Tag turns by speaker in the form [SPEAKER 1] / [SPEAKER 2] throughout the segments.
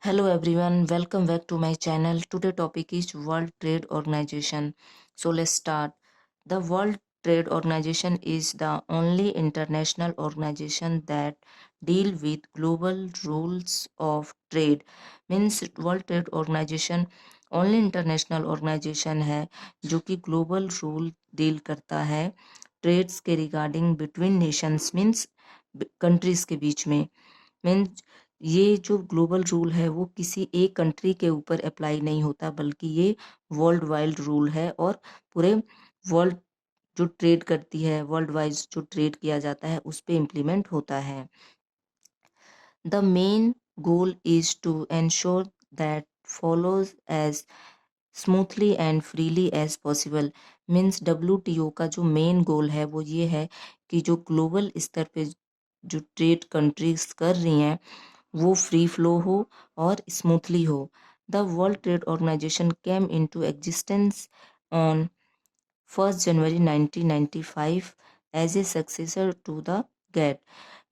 [SPEAKER 1] Hello everyone, welcome back to my channel. Today topic is World Trade Organization. So let's start. The World Trade Organization is the only international organization that deal with global rules of trade. Means World Trade Organization only international organization है जो कि global rule deal करता है trades के regarding between Nations means countries के बीच में means ये जो ग्लोबल रूल है वो किसी एक कंट्री के ऊपर अप्लाई नहीं होता बल्कि ये वर्ल्ड वाइड रूल है और पूरे वर्ल्ड जो ट्रेड करती है वर्ल्ड वाइज जो ट्रेड किया जाता है उस पे इम्प्लीमेंट होता है। The main goal is to ensure that follows as smoothly and freely as possible. Means WTO का जो मेन गोल है वो ये है कि जो ग्लोबल स्तर पे जो ट्रेड कंट्रीज कर रही हैं वो फ्री फ्लो हो और स्मूथली हो। The World Trade Organization came into existence on 1 January 1995 as a successor to the GATT.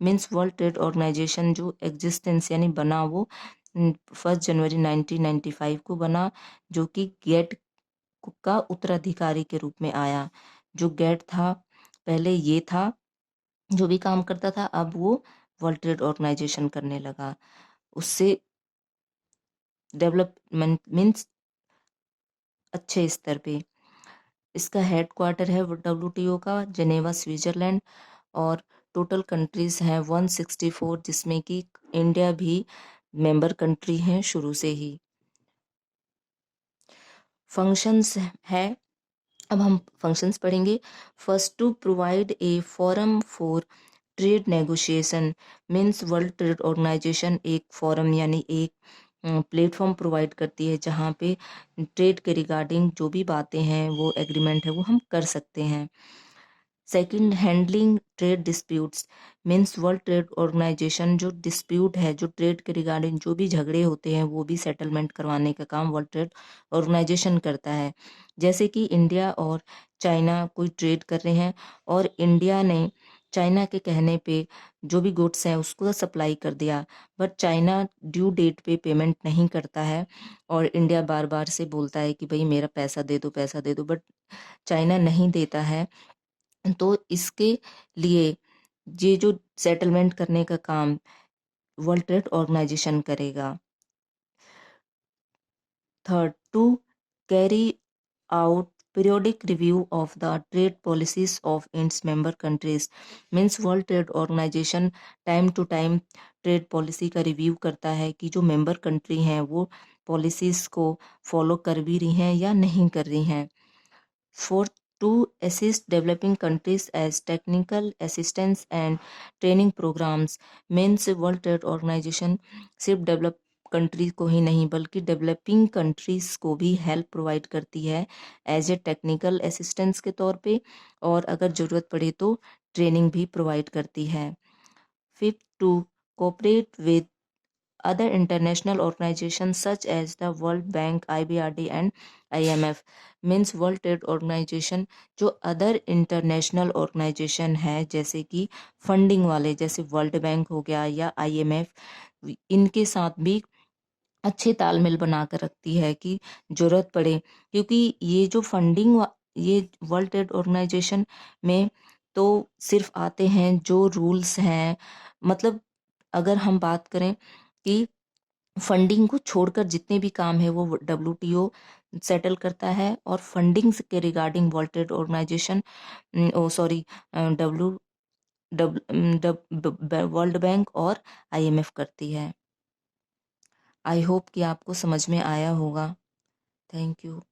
[SPEAKER 1] Means World Trade Organization जो एग्जिस्टेंस यानी बना वो 1 जनवरी 1995 को बना, जो कि गेट का उत्तराधिकारी के रूप में आया। जो गेट था पहले ये था जो भी काम करता था, अब वो वर्ल्ड ट्रेड ऑर्गेनाइजेशन करने लगा। उससे डेवलपमेंट मीन्स अच्छे स्तर पे। इसका हेड क्वार्टर है WTO का जेनेवा स्विट्जरलैंड और टोटल कंट्रीज हैं 164 जिसमें कि इंडिया भी मेंबर कंट्री हैं शुरू से ही। फंक्शंस है, अब हम फंक्शंस पढ़ेंगे। First, to provide a forum for trade negotiation. Means World Trade Organization एक फोरम यानी एक प्लेटफॉर्म प्रोवाइड करती है जहाँ पे ट्रेड के रिगार्डिंग जो भी बातें हैं वो एग्रीमेंट है वो हम कर सकते हैं। Second, handling trade disputes. Means World Trade Organization जो डिस्प्यूट है, जो ट्रेड के रिगार्डिंग जो भी झगड़े होते हैं वो भी सेटलमेंट करवाने का काम वर्ल्ड ट्रेड ऑर्गेनाइजेशन करता है। जैसे कि इंडिया और चाइना कोई ट्रेड कर रहे हैं और इंडिया ने चाइना के कहने पे जो भी गुड्स हैं उसको सप्लाई कर दिया, बट चाइना ड्यू डेट पे पेमेंट नहीं करता है और इंडिया बार बार से बोलता है कि भाई मेरा पैसा दे दो पैसा दे दो, बट चाइना नहीं देता है। तो इसके लिए ये जो सेटलमेंट करने का काम वर्ल्ड ट्रेड ऑर्गेनाइजेशन करेगा। Third, to carry out periodic review of the trade policies of its member countries। Means World Trade Organization time to time trade policy का रिव्यू करता है कि जो मेंबर कंट्री हैं वो पॉलिसीज को फॉलो कर भी रही हैं या नहीं कर रही हैं। Fourth, to assist developing countries as technical assistance and training programs। Means World Trade Organization सिर्फ डेवलप कंट्री को ही नहीं बल्कि डेवलपिंग कंट्रीज को भी हेल्प प्रोवाइड करती है एज ए टेक्निकल असिस्टेंस के तौर पे, और अगर ज़रूरत पड़े तो ट्रेनिंग भी प्रोवाइड करती है। Fifth, to cooperate with other international organizations such as the World Bank, IBRD and IMF। Means World Trade Organization जो अदर इंटरनेशनल ऑर्गेनाइजेशन है जैसे कि फंडिंग वाले जैसे वर्ल्ड बैंक हो गया या IMF, इनके साथ भी अच्छे तालमेल बना कर रखती है कि जरूरत पड़े, क्योंकि ये जो फंडिंग ये वर्ल्ड ट्रेड ऑर्गेनाइजेशन में तो सिर्फ आते हैं जो रूल्स हैं, मतलब अगर हम बात करें कि फंडिंग को छोड़कर जितने भी काम है वो WTO सेटल करता है, और फंडिंग के regarding World Trade Organization W World Bank और IMF करती है। आई होप कि आपको समझ में आया होगा। Thank you.